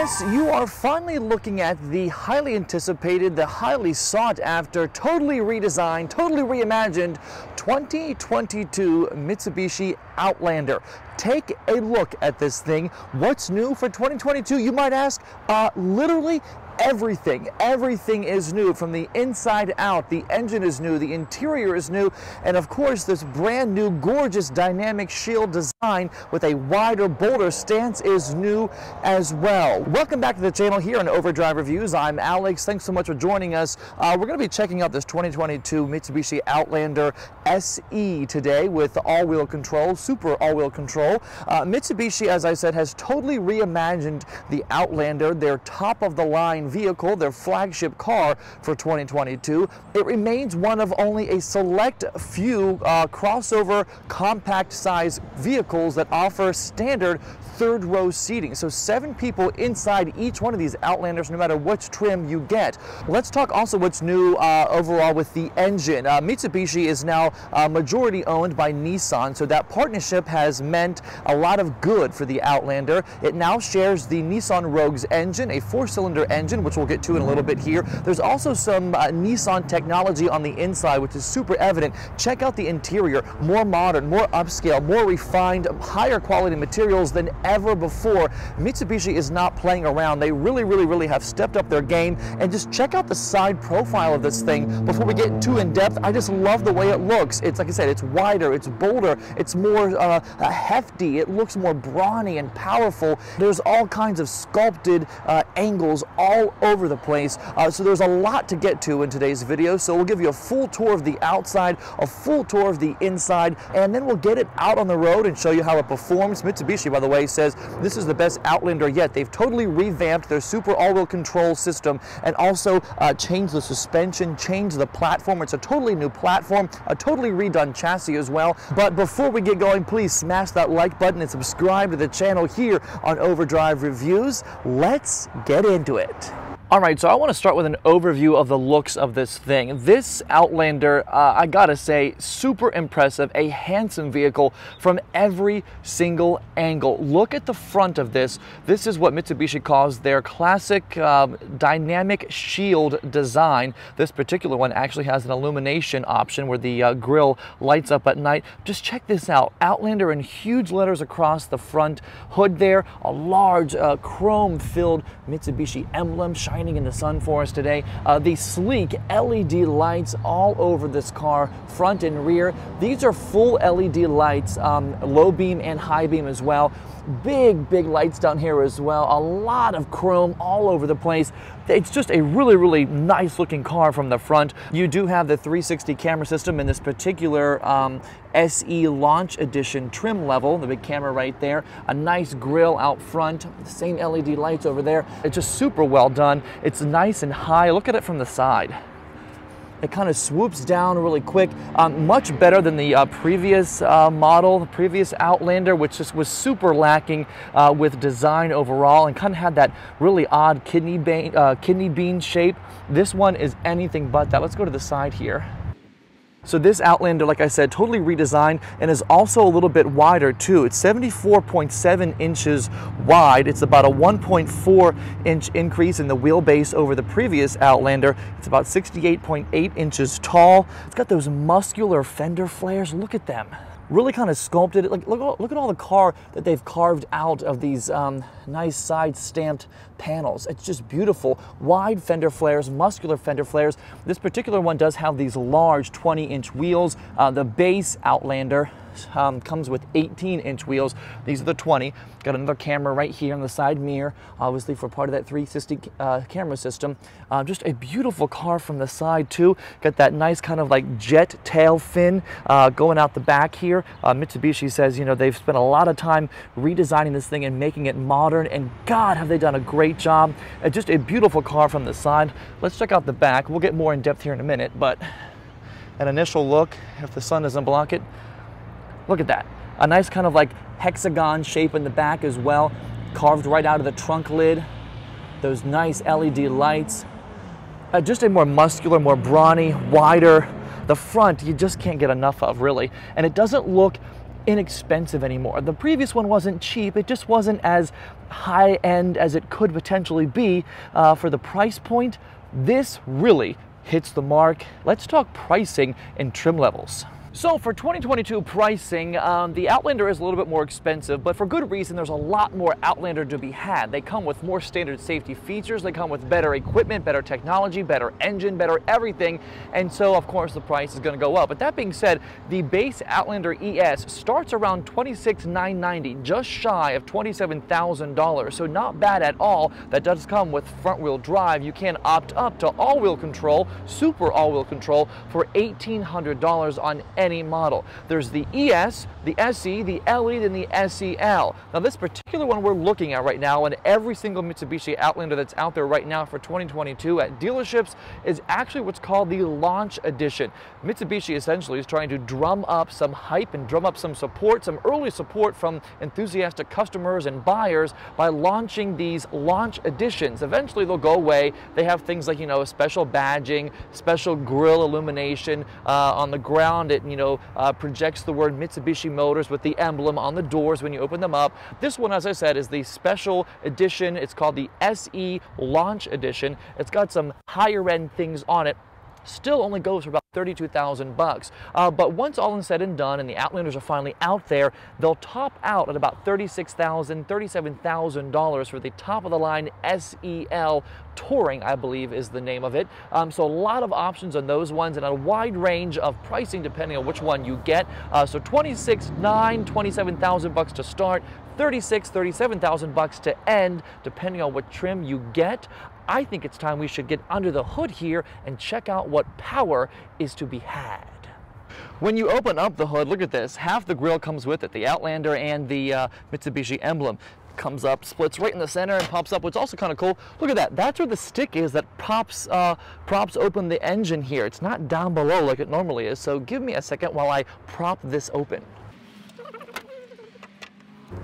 Yes, you are finally looking at the highly anticipated, the highly sought after, totally redesigned, totally reimagined 2022 Mitsubishi Outlander. Take a look at this thing. What's new for 2022, you might ask? Literally everything. Everything is new from the inside out. The engine is new, the interior is new, and of course this brand new gorgeous dynamic shield design with a wider, bolder stance is new as well. Welcome back to the channel here on Overdrive Reviews. I'm Alex. Thanks so much for joining us. We're going to be checking out this 2022 Mitsubishi Outlander SE today with all-wheel control, super all-wheel control. Mitsubishi, as I said, has totally reimagined the Outlander, their top-of-the-line vehicle, their flagship car for 2022. It remains one of only a select few crossover compact size vehicles that offer standard third row seating. So 7 people inside each one of these Outlanders, no matter which trim you get. Let's talk also what's new overall with the engine. Mitsubishi is now majority owned by Nissan, so that partnership has meant a lot of good for the Outlander. It now shares the Nissan Rogue's engine, a 4-cylinder engine, which we'll get to in a little bit here. There's also some Nissan technology on the inside, which is super evident. Check out the interior, more modern, more upscale, more refined, higher quality materials than ever before. Mitsubishi is not playing around. They really have stepped up their game. And just check out the side profile of this thing before we get too in depth. I just love the way it looks. It's, like I said, it's wider, it's bolder, it's more hefty, it looks more brawny and powerful. There's all kinds of sculpted angles all over the place. So there's a lot to get to in today's video. So we'll give you a full tour of the outside, a full tour of the inside, and then we'll get it out on the road and show you how it performs. Mitsubishi, by the way, says this is the best Outlander yet. They've totally revamped their super all-wheel control system and also changed the suspension, changed the platform. It's a totally new platform, a totally redone chassis as well. But before we get going, please smash that like button and subscribe to the channel here on Overdrive Reviews. Let's get into it. All right, so I want to start with an overview of the looks of this thing. This Outlander, I gotta say, super impressive, a handsome vehicle from every single angle. Look at the front of this. This is what Mitsubishi calls their classic dynamic shield design. This particular one actually has an illumination option where the grille lights up at night. Just check this out. Outlander in huge letters across the front hood there, a large chrome-filled Mitsubishi emblem shining in the sun for us today. The sleek LED lights all over this car, front and rear. These are full LED lights, low beam and high beam as well. Big lights down here as well. A lot of chrome all over the place. It's just a really nice looking car from the front. You do have the 360 camera system in this particular SE Launch Edition trim level, the big camera right there. A nice grille out front, the same LED lights over there. It's just super well done. It's nice and high. Look at it from the side. It kind of swoops down really quick, much better than the previous model, the previous Outlander, which just was super lacking with design overall and kind of had that really odd kidney bean shape. This one is anything but that. Let's go to the side here. So this Outlander, like I said, totally redesigned and is also a little bit wider too. It's 74.7 inches wide. It's about a 1.4 inch increase in the wheelbase over the previous Outlander. It's about 68.8 inches tall. It's got those muscular fender flares. Look at them. Really kind of sculpted. Like, look at all the car that they've carved out of these nice side stamped panels. It's just beautiful. Wide fender flares, muscular fender flares. This particular one does have these large 20-inch wheels. The base Outlander comes with 18-inch wheels. These are the 20. Got another camera right here on the side mirror, obviously for part of that 360 camera system. Just a beautiful car from the side too. Got that nice kind of like jet tail fin going out the back here. Mitsubishi says, you know, they've spent a lot of time redesigning this thing and making it modern, and God, have they done a great job. Just a beautiful car from the side. Let's check out the back. We'll get more in depth here in a minute, but an initial look, if the sun doesn't block it, look at that. A nice kind of like hexagon shape in the back as well, carved right out of the trunk lid. Those nice LED lights. Just a more muscular, more brawny, wider. The front, you just can't get enough of, really. And it doesn't look inexpensive anymore. The previous one wasn't cheap, it just wasn't as high-end as it could potentially be for the price point. This really hits the mark. Let's talk pricing and trim levels. So for 2022 pricing, the Outlander is a little bit more expensive, but for good reason. There's a lot more Outlander to be had. They come with more standard safety features, they come with better equipment, better technology, better engine, better everything, and so of course the price is going to go up. But that being said, the base Outlander ES starts around $26,990, just shy of $27,000, so not bad at all. That does come with front-wheel drive. You can opt up to all-wheel control, super all-wheel control, for $1,800 on any model. There's the ES, the SE, the LE, and the SEL. Now this particular one we're looking at right now, and every single Mitsubishi Outlander that's out there right now for 2022 at dealerships, is actually what's called the Launch Edition. Mitsubishi essentially is trying to drum up some hype and drum up some support, some early support from enthusiastic customers and buyers by launching these Launch Editions. Eventually they'll go away. They have things like, special badging, special grille illumination on the ground. It projects the word Mitsubishi Motors with the emblem on the doors when you open them up. This one, as I said, is the special edition. It's called the SE Launch Edition. It's got some higher end things on it. Still only goes for about $32,000 but once all is said and done and the Outlanders are finally out there, they'll top out at about $36,000, $37,000 for the top of the line SEL Touring, I believe is the name of it. So a lot of options on those ones and a wide range of pricing depending on which one you get. So $26,900, $27,000 to start, $36,000, $37,000 to end, depending on what trim you get. I think it's time we should get under the hood here and check out what power is to be had. When you open up the hood, look at this. Half the grille comes with it, the Outlander and the Mitsubishi emblem. Comes up, splits right in the center and pops up. What's also kind of cool, look at that. That's where the stick is that props open the engine here. It's not down below like it normally is. So give me a second while I prop this open.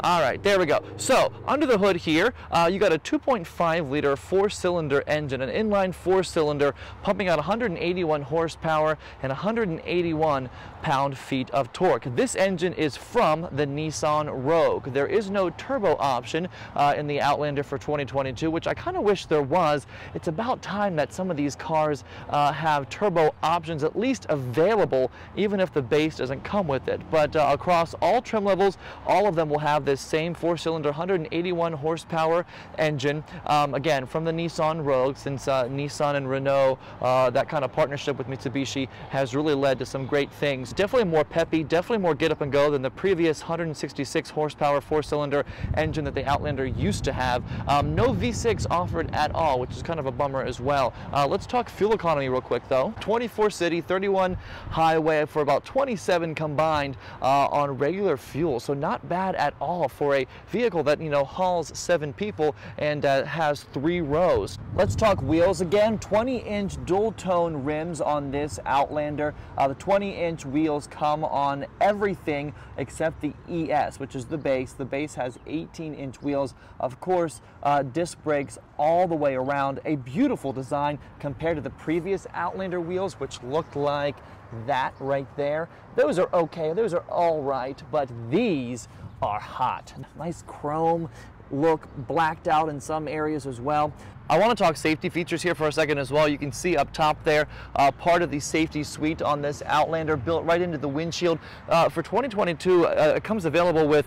All right, there we go. So under the hood here, you got a 2.5 liter 4-cylinder engine, an inline 4-cylinder pumping out 181 horsepower and 181 pound-feet of torque. This engine is from the Nissan Rogue. There is no turbo option in the Outlander for 2022, which I kind of wish there was. It's about time that some of these cars have turbo options at least available, even if the base doesn't come with it. But across all trim levels, all of them will have this same 4-cylinder 181 horsepower engine, again from the Nissan Rogue, since Nissan and Renault, that kind of partnership with Mitsubishi has really led to some great things. Definitely more peppy, definitely more get up and go than the previous 166 horsepower 4-cylinder engine that the Outlander used to have. No V6 offered at all, which is kind of a bummer as well. Let's talk fuel economy real quick though. 24 city, 31 highway for about 27 combined on regular fuel, so not bad at all for a vehicle that hauls 7 people and has 3 rows. Let's talk wheels again. 20-inch dual-tone rims on this Outlander. The 20-inch wheels come on everything except the ES, which is the base. The base has 18-inch wheels. Of course, disc brakes all the way around. A beautiful design compared to the previous Outlander wheels, which looked like that right there. Those are okay, those are all right, but these are hot. Nice chrome look, blacked out in some areas as well. I want to talk safety features here for a second as well. You can see up top there, part of the safety suite on this Outlander built right into the windshield. For 2022, it comes available with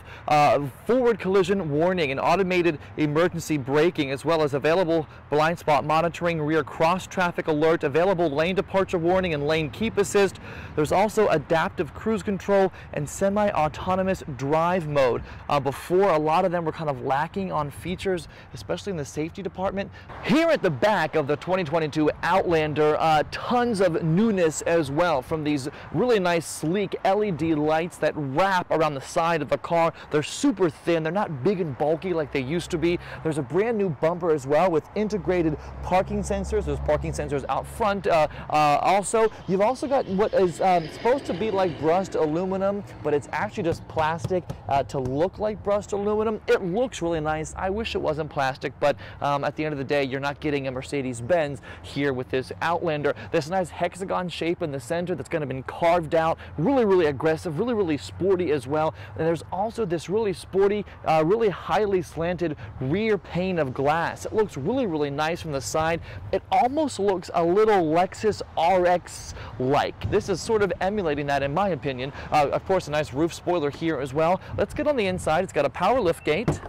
forward collision warning and automated emergency braking, as well as available blind spot monitoring, rear cross traffic alert, available lane departure warning and lane keep assist. There's also adaptive cruise control and semi-autonomous drive mode. Before, a lot of them were kind of lacking on features, especially in the safety department. Here at the back of the 2022 Outlander, tons of newness as well, from these really nice sleek LED lights that wrap around the side of the car. They're super thin, they're not big and bulky like they used to be. There's a brand new bumper as well with integrated parking sensors. There's parking sensors out front. Also, you've also got what is supposed to be like brushed aluminum, but it's actually just plastic to look like brushed aluminum. It looks really nice. I wish it wasn't plastic, but at the end of the day, day. You're not getting a Mercedes-Benz here with this Outlander. This nice hexagon shape in the center that's going to be carved out. Really, really aggressive, really, really sporty as well. And there's also this really sporty, really highly slanted rear pane of glass. It looks really, really nice from the side. It almost looks a little Lexus RX-like. This is sort of emulating that, in my opinion. Of course, a nice roof spoiler here as well. Let's get on the inside. It's got a power lift gate.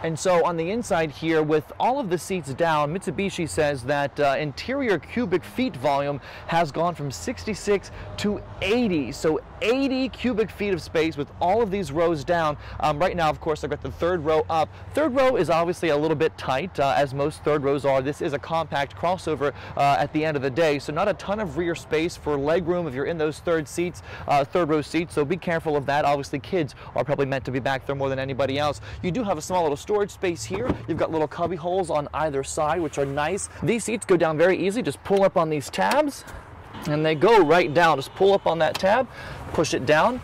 And so on the inside here, with all of the seats down, Mitsubishi says that interior cubic feet volume has gone from 66 to 80. So 80 cubic feet of space with all of these rows down. Right now, of course, I've got the third row up. Third row is obviously a little bit tight, as most third rows are. This is a compact crossover at the end of the day, so not a ton of rear space for leg room if you're in those third row seats, so be careful of that. Obviously, kids are probably meant to be back there more than anybody else. You do have a small little storage space here. You've got little cubby holes on either side, which are nice. These seats go down very easy. Just pull up on these tabs, and they go right down. Just pull up on that tab, push it down,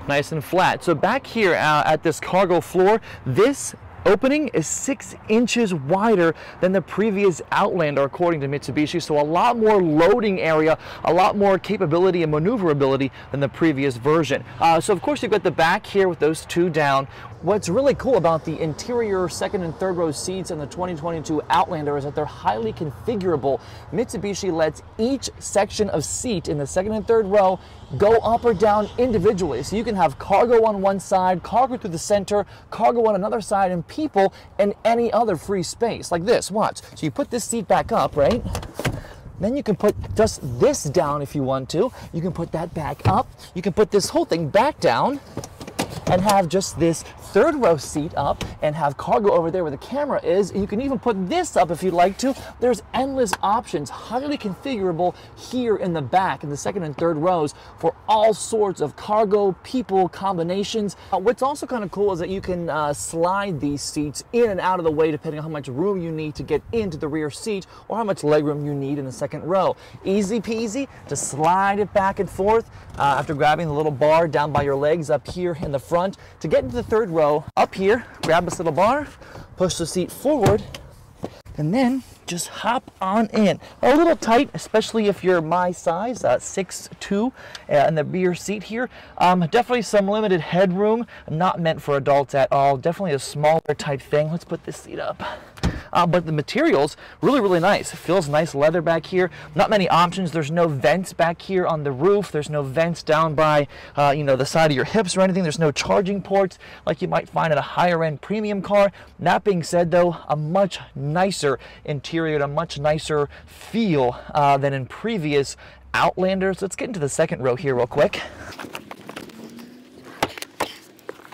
nice and flat. So back here at this cargo floor, this opening is 6 inches wider than the previous Outlander, according to Mitsubishi. So a lot more loading area, a lot more capability and maneuverability than the previous version. So of course you've got the back here with those two down. What's really cool about the interior second and third row seats in the 2022 Outlander is that they're highly configurable. Mitsubishi lets each section of seat in the second and third row go up or down individually. So you can have cargo on one side, cargo through the center, cargo on another side, and people in any other free space. Like this, watch. So you put this seat back up, right? Then you can put just this down if you want to. You can put that back up. You can put this whole thing back down and have just this third row seat up and have cargo over there where the camera is. And you can even put this up if you'd like to. There's endless options, highly configurable here in the back in the second and third rows for all sorts of cargo, people combinations. What's also kind of cool is that you can slide these seats in and out of the way depending on how much room you need to get into the rear seat or how much legroom you need in the second row. Easy peasy to slide it back and forth after grabbing the little bar down by your legs up here in the front. To get into the third row, up here, grab this little bar, push the seat forward, and then just hop on in. A little tight, especially if you're my size, 6'2", in the rear seat here. Definitely some limited headroom, not meant for adults at all. Definitely a smaller type thing. Let's put this seat up. But the material's really, really nice. It feels nice leather back here. Not many options. There's no vents back here on the roof. There's no vents down by, the side of your hips or anything. There's no charging ports like you might find in a higher-end premium car. That being said, though, a much nicer interior and a much nicer feel than in previous Outlanders. Let's get into the second row here real quick.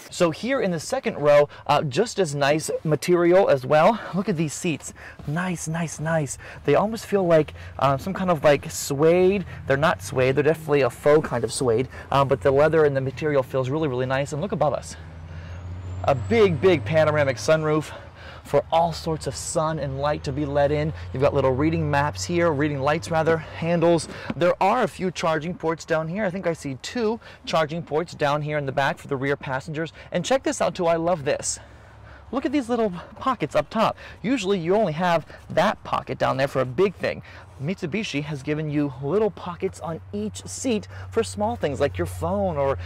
So here in the second row, just as nice material as well. Look at these seats. Nice, nice, nice. They almost feel like some kind of like suede. They're not suede. They're definitely a faux kind of suede. But the leather and the material feels really, really nice. And look above us. A big, big panoramic sunroof for all sorts of sun and light to be let in. You've got little reading lights rather, handles. There are a few charging ports down here. I think I see 2 charging ports down here in the back for the rear passengers. And check this out too, I love this. Look at these little pockets up top. Usually you only have that pocket down there for a big thing. Mitsubishi has given you little pockets on each seat for small things like your phone or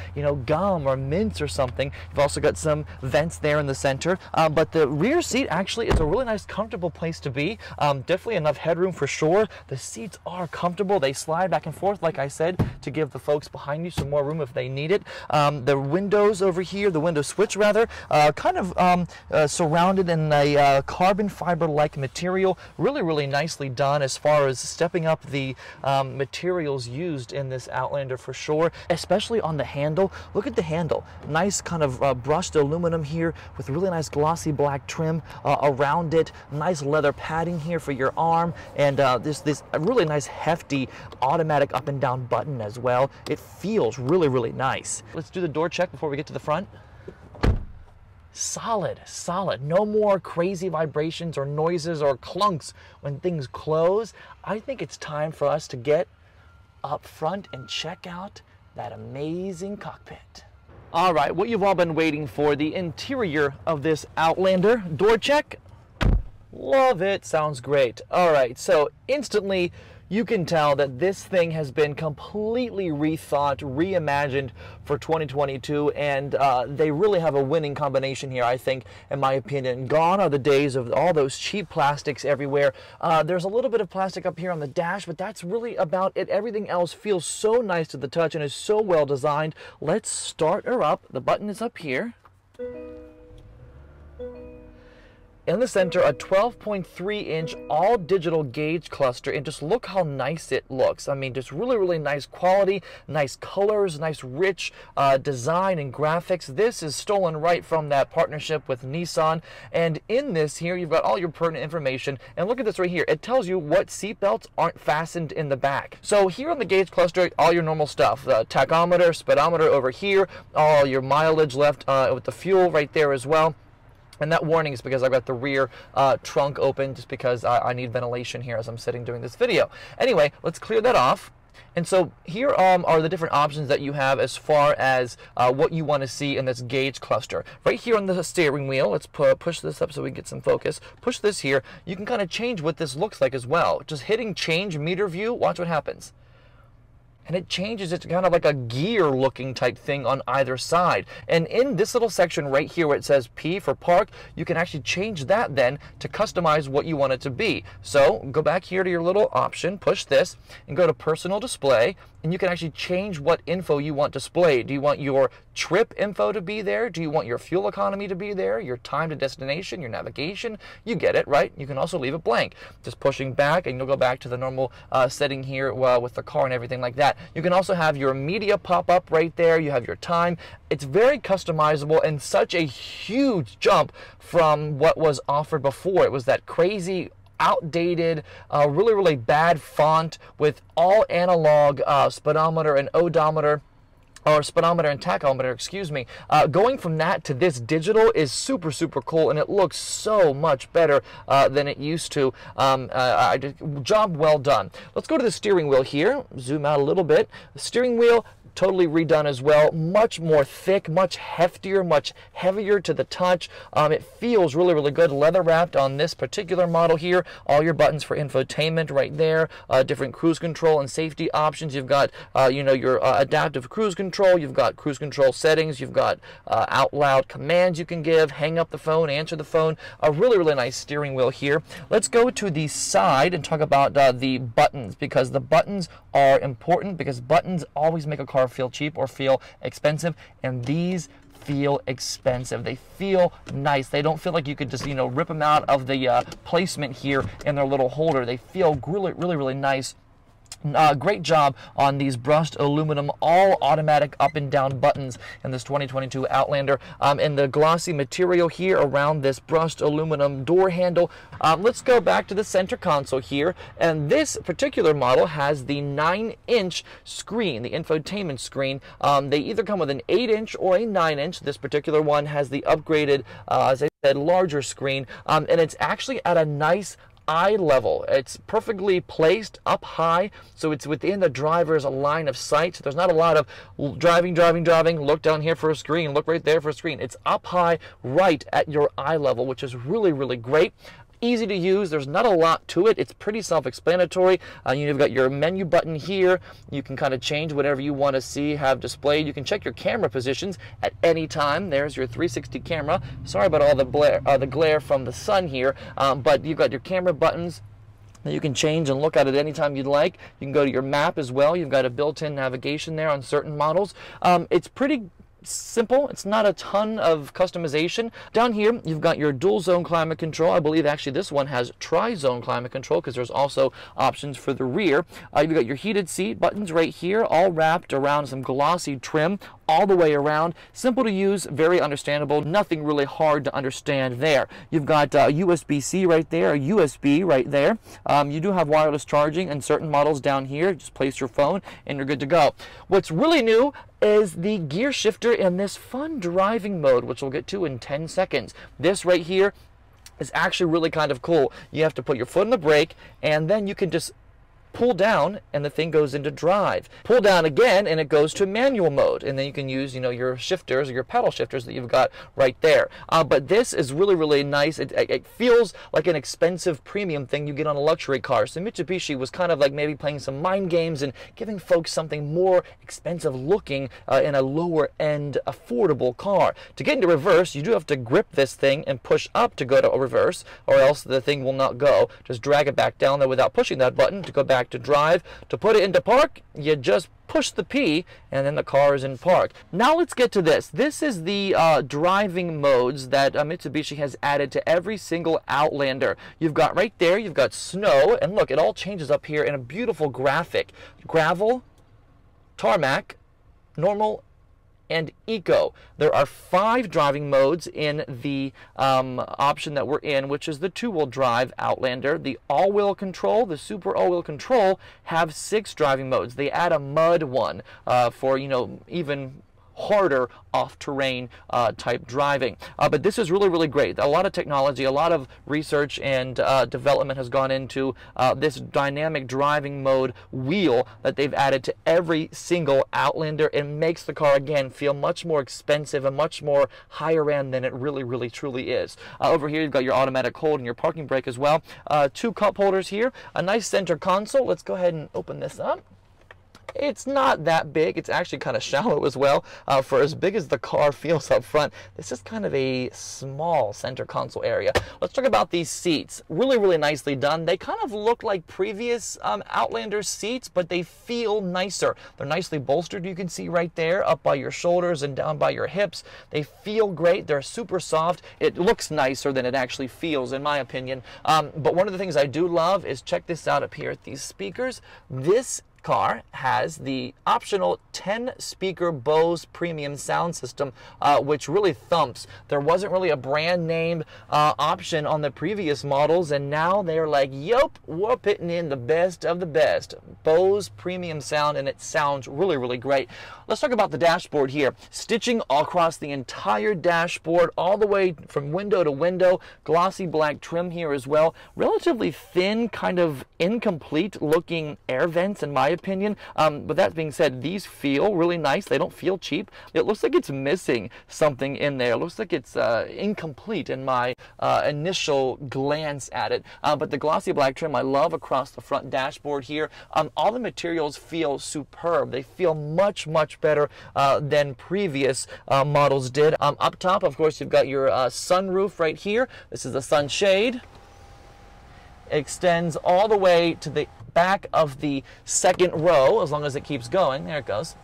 gum or mints or something. You've also got some vents there in the center, but the rear seat actually is a really nice comfortable place to be. Definitely enough headroom for sure. The seats are comfortable. They slide back and forth like I said to give the folks behind you some more room if they need it. The windows over here, the window switch rather, kind of surrounded in a carbon fiber like material. Really, really nicely done as far as stepping up the materials used in this Outlander for sure, especially on the handle. Look at the handle. Nice kind of brushed aluminum here with really nice glossy black trim around it. Nice leather padding here for your arm, and this really nice hefty automatic up and down button as well. It feels really, really nice. Let's do the door check before we get to the front. Solid, solid. No more crazy vibrations or noises or clunks when things close. I think it's time for us to get up front and check out that amazing cockpit. All right, what you've all been waiting for, the interior of this Outlander. Door check. Love it. Sounds great. All right, so instantly you can tell that this thing has been completely rethought, reimagined for 2022, and they really have a winning combination here, I think, in my opinion. Gone are the days of all those cheap plastics everywhere. There's a little bit of plastic up here on the dash, but that's really about it. Everything else feels so nice to the touch and is so well designed. Let's start her up. The button is up here. In the center, a 12.3-inch all-digital gauge cluster, and just look how nice it looks. I mean, just really, really nice quality, nice colors, nice rich design and graphics. This is stolen right from that partnership with Nissan, and in this here, you've got all your pertinent information, and look at this right here. It tells you what seatbelts aren't fastened in the back. So here on the gauge cluster, all your normal stuff, the tachometer, speedometer over here, all your mileage left with the fuel right there as well. And that warning is because I've got the rear trunk open, just because I need ventilation here as I'm sitting doing this video. Anyway, let's clear that off. And so here are the different options that you have as far as what you want to see in this gauge cluster. Right here on the steering wheel, let's push this up so we can get some focus. Push this here. You can kind of change what this looks like as well. Just hitting change meter view, watch what happens. And it changes it to kind of like a gear looking type thing on either side. And in this little section right here where it says P for park, you can actually change that then to customize what you want it to be. So go back here to your little option, push this, and go to personal display, and you can actually change what info you want displayed. Do you want your trip info to be there? Do you want your fuel economy to be there? Your time to destination, your navigation? You get it, right? You can also leave it blank. Just pushing back, and you'll go back to the normal setting here with the car and everything like that. You can also have your media pop up right there. You have your time. It's very customizable and such a huge jump from what was offered before. It was that crazy, outdated, really, really bad font with all analog speedometer and odometer, or speedometer and tachometer, excuse me. Going from that to this digital is super, super cool, and it looks so much better than it used to. Job well done. Let's go to the steering wheel here. Zoom out a little bit. The steering wheel, totally redone as well. Much more thick, much heftier, much heavier to the touch. It feels really, really good. Leather wrapped on this particular model here. All your buttons for infotainment right there. Different cruise control and safety options. You've got, you know, your adaptive cruise control. You've got cruise control settings. You've got out loud commands you can give. Hang up the phone, answer the phone. A really, really nice steering wheel here. Let's go to the side and talk about the buttons, because the buttons are important, because buttons always make a car feel cheap or feel expensive, and these feel expensive. They feel nice. They don't feel like you could just, you know, rip them out of the placement here in their little holder. They feel really, really, really nice. Great job on these brushed aluminum all automatic up and down buttons in this 2022 Outlander, and the glossy material here around this brushed aluminum door handle. Let's go back to the center console here, and this particular model has the 9-inch screen, the infotainment screen. They either come with an 8-inch or a 9-inch. This particular one has the upgraded, as I said, larger screen, and it's actually at a nice eye level. It's perfectly placed up high, so it's within the driver's line of sight. So there's not a lot of driving, look down here for a screen, look right there for a screen. It's up high right at your eye level, which is really, really great. Easy to use. There's not a lot to it. It's pretty self-explanatory. You've got your menu button here. You can kind of change whatever you want to see, have displayed. You can check your camera positions at any time. There's your 360 camera. Sorry about all the glare from the sun here, but you've got your camera buttons that you can change and look at it anytime you'd like. You can go to your map as well. You've got a built-in navigation there on certain models. It's pretty simple. It's not a ton of customization. Down here, you've got your dual zone climate control. I believe actually this one has tri-zone climate control, because there's also options for the rear. You've got your heated seat buttons right here, all wrapped around some glossy trim all the way around. Simple to use, very understandable. Nothing really hard to understand there. You've got USB-C right there, a USB right there. You do have wireless charging in certain models down here. Just place your phone and you're good to go. What's really new is the gear shifter in this fun driving mode, which we'll get to in 10 seconds. This right here is actually really kind of cool. You have to put your foot on the brake, and then you can just pull down and the thing goes into drive. Pull down again and it goes to manual mode, and then you can use, you know, your shifters or your pedal shifters that you've got right there. But this is really, really nice. It feels like an expensive premium thing you get on a luxury car. So Mitsubishi was kind of like maybe playing some mind games and giving folks something more expensive looking in a lower end affordable car. To get into reverse, you do have to grip this thing and push up to go to a reverse, or else the thing will not go. Just drag it back down there without pushing that button to go back to drive. To put it into park, you just push the P and then the car is in park. Now let's get to this. This is the driving modes that Mitsubishi has added to every single Outlander. You've got right there, you've got snow, and look, it all changes up here in a beautiful graphic. Gravel, tarmac, normal, and eco. There are 5 driving modes in the option that we're in, which is the 2-wheel drive Outlander. The all-wheel control, the super all-wheel control, have 6 driving modes. They add a mud one for, you know, even harder off-terrain type driving. But this is really, really great. A lot of technology, a lot of research and development has gone into this dynamic driving mode wheel that they've added to every single Outlander. It makes the car, again, feel much more expensive and much more higher end than it really, really, truly is. Over here, you've got your automatic hold and your parking brake as well. 2 cup holders here, a nice center console. Let's go ahead and open this up. It's not that big. It's actually kind of shallow as well. For as big as the car feels up front, this is kind of a small center console area. Let's talk about these seats. Really, really nicely done. They kind of look like previous Outlander seats, but they feel nicer. They're nicely bolstered, you can see right there, up by your shoulders and down by your hips. They feel great. They're super soft. It looks nicer than it actually feels, in my opinion. But one of the things I do love is, check this out up here at these speakers. This car has the optional 10-speaker Bose premium sound system, which really thumps. There wasn't really a brand name option on the previous models, and now they're like, yup, we're putting in the best of the best. Bose premium sound, and it sounds really, really great. Let's talk about the dashboard here. Stitching across the entire dashboard, all the way from window to window. Glossy black trim here as well. Relatively thin, kind of incomplete looking air vents, in my opinion. But that being said, these feel really nice. They don't feel cheap. It looks like it's missing something in there. It looks like it's incomplete in my initial glance at it. But the glossy black trim I love across the front dashboard here. All the materials feel superb. They feel much, much better than previous models did. Up top, of course, you've got your sunroof right here. This is the sunshade. It extends all the way to the back of the second row, as long as it keeps going. There it goes.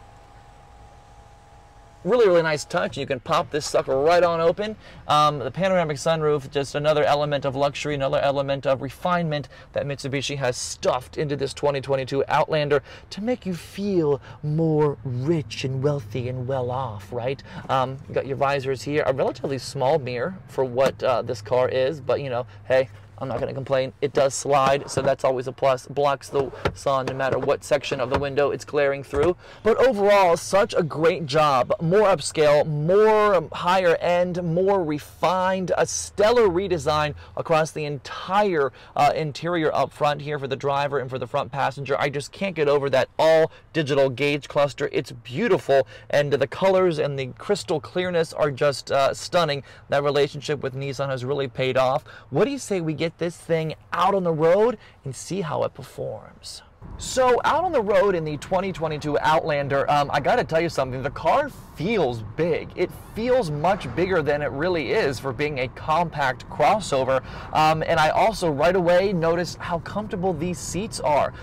Really, really nice touch. You can pop this sucker right on open. The panoramic sunroof, just another element of luxury, another element of refinement that Mitsubishi has stuffed into this 2022 Outlander to make you feel more rich and wealthy and well off, right? You got your visors here, a relatively small mirror for what this car is, but you know, hey, I'm not going to complain. It does slide, so that's always a plus. Blocks the sun no matter what section of the window it's glaring through. But overall, such a great job. More upscale, more higher end, more refined, a stellar redesign across the entire interior up front here for the driver and for the front passenger. I just can't get over that all digital gauge cluster. It's beautiful, and the colors and the crystal clearness are just stunning. That relationship with Nissan has really paid off. What do you say we get this thing out on the road and see how it performs? So out on the road in the 2022 Outlander, I gotta tell you something, the car feels big. It feels much bigger than it really is for being a compact crossover. And I also right away noticed how comfortable these seats are.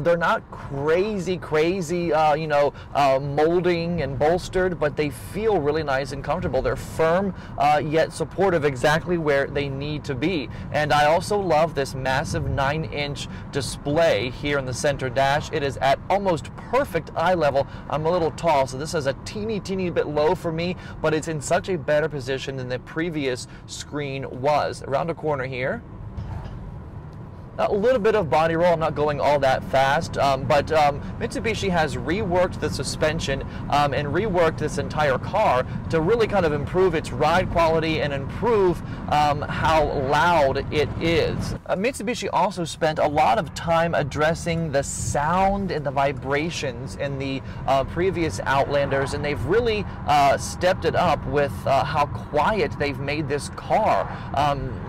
They're not crazy, you know, molding and bolstered, but they feel really nice and comfortable. They're firm, yet supportive, exactly where they need to be. And I also love this massive 9-inch display here in the center dash. It is at almost perfect eye level. I'm a little tall, so this is a teeny bit low for me, but it's in such a better position than the previous screen was. Around the corner here, A little bit of body roll. I'm not going all that fast, but Mitsubishi has reworked the suspension and reworked this entire car to really kind of improve its ride quality and improve how loud it is. Mitsubishi also spent a lot of time addressing the sound and the vibrations in the previous Outlanders, and they've really stepped it up with how quiet they've made this car.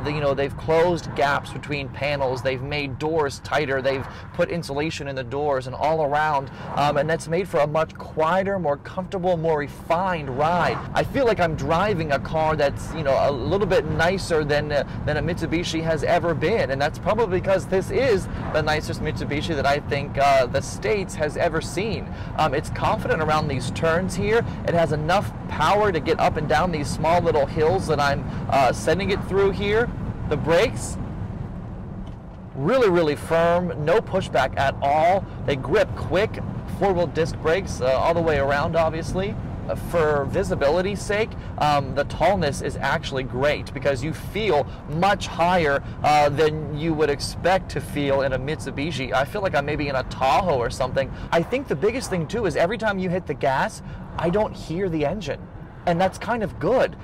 They've closed gaps between panels. They've made doors tighter. They've put insulation in the doors and all around, and that's made for a much quieter, more comfortable, more refined ride. I feel like I'm driving a car that's a little bit nicer than a Mitsubishi has ever been, and that's probably because this is the nicest Mitsubishi that I think the States has ever seen. It's confident around these turns here. It has enough power to get up and down these small little hills that I'm sending it through here. The brakes, really, really firm, no pushback at all. They grip quick, four-wheel disc brakes all the way around, obviously. For visibility's sake, the tallness is actually great because you feel much higher than you would expect to feel in a Mitsubishi. I feel like I'm maybe in a Tahoe or something. I think the biggest thing too is every time you hit the gas, I don't hear the engine. And that's kind of good.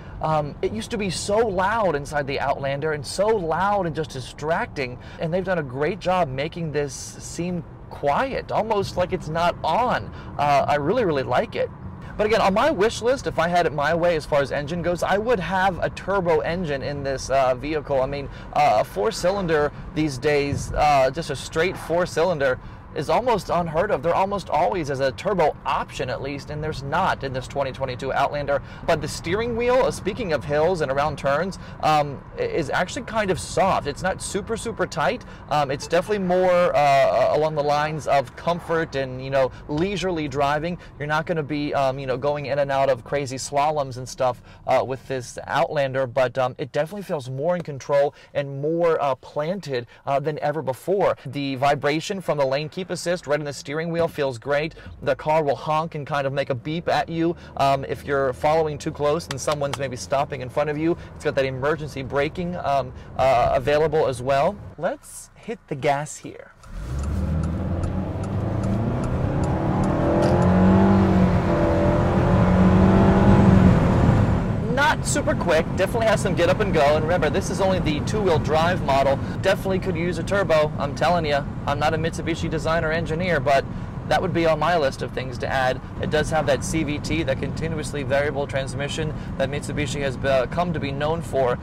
It used to be so loud inside the Outlander and so loud and just distracting, and they've done a great job making this seem quiet, almost like it's not on. I really, really like it. But again, on my wish list, if I had it my way as far as engine goes, I would have a turbo engine in this vehicle. I mean, a four-cylinder these days, just a straight four-cylinder, is almost unheard of. There almost always is a turbo option, at least, and there's not in this 2022 Outlander. But the steering wheel, speaking of hills and around turns, is actually kind of soft. It's not super, super tight. It's definitely more along the lines of comfort and, leisurely driving. You're not going to be, going in and out of crazy slaloms and stuff with this Outlander, but it definitely feels more in control and more planted than ever before. The vibration from the lane keep assist right in the steering wheel feels great. The car will honk and kind of make a beep at you if you're following too close and someone's maybe stopping in front of you. It's got that emergency braking available as well. Let's hit the gas here. Not super quick, definitely has some get up and go, and remember, this is only the two-wheel drive model. Definitely could use a turbo, I'm telling you. I'm not a Mitsubishi designer engineer, but that would be on my list of things to add. It does have that CVT, that continuously variable transmission that Mitsubishi has come to be known for,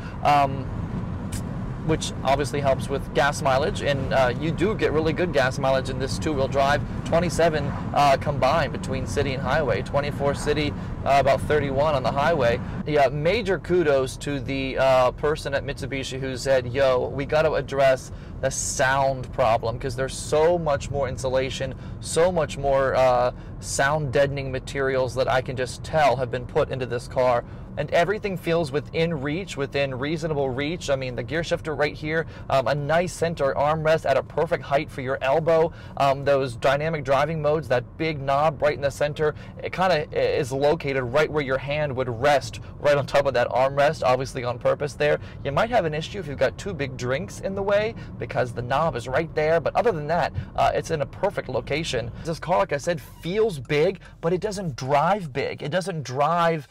which obviously helps with gas mileage, and you do get really good gas mileage in this two-wheel drive. 27 combined between city and highway, 24 city, about 31 on the highway. Yeah, major kudos to the person at Mitsubishi who said, yo, we got to address the sound problem because there's so much more insulation, so much more sound deadening materials that I can just tell have been put into this car. And everything feels within reach, within reasonable reach. I mean, the gear shifter right here, a nice center armrest at a perfect height for your elbow. Those dynamic driving modes, that big knob right in the center, it kind of is located right where your hand would rest, right on top of that armrest, obviously on purpose there. You might have an issue if you've got two big drinks in the way because the knob is right there, but other than that, it's in a perfect location. This car, like I said, feels big, but it doesn't drive big. It doesn't drive,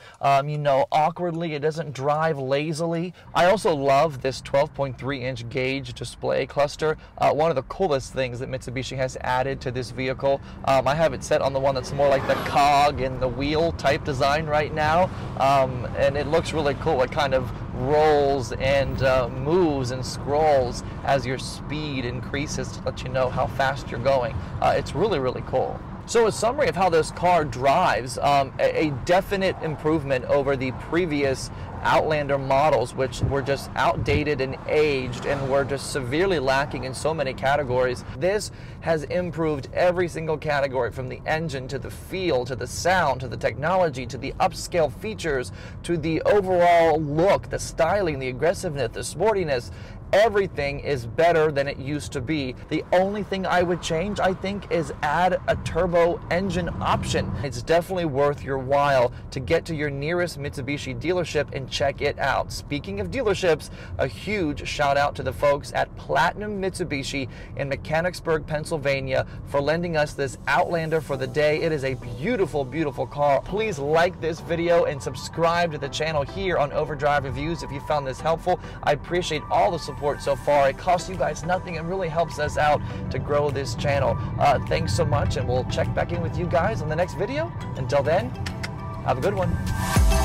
awkwardly. It doesn't drive lazily. I also love this 12.3-inch gauge display cluster. One of the coolest things that Mitsubishi has added to this vehicle. I have it set on the one that's more like the cog and the wheel type design right now, and it looks really cool. It kind of rolls and moves and scrolls as your speed increases to let you know how fast you're going. It's really, really cool. So a summary of how this car drives, a definite improvement over the previous Outlander models, which were just outdated and aged and were just severely lacking in so many categories. This has improved every single category, from the engine to the feel to the sound to the technology to the upscale features to the overall look, the styling, the aggressiveness, the sportiness. Everything is better than it used to be. The only thing I would change, I think, is add a turbo engine option. It's definitely worth your while to get to your nearest Mitsubishi dealership and and check it out. Speaking of dealerships, a huge shout out to the folks at Platinum Mitsubishi in Mechanicsburg, Pennsylvania for lending us this Outlander for the day. It is a beautiful, beautiful car. Please like this video and subscribe to the channel here on Overdrive Reviews if you found this helpful. I appreciate all the support so far. It costs you guys nothing and really helps us out to grow this channel. Thanks so much, and we'll check back in with you guys on the next video. Until then, have a good one.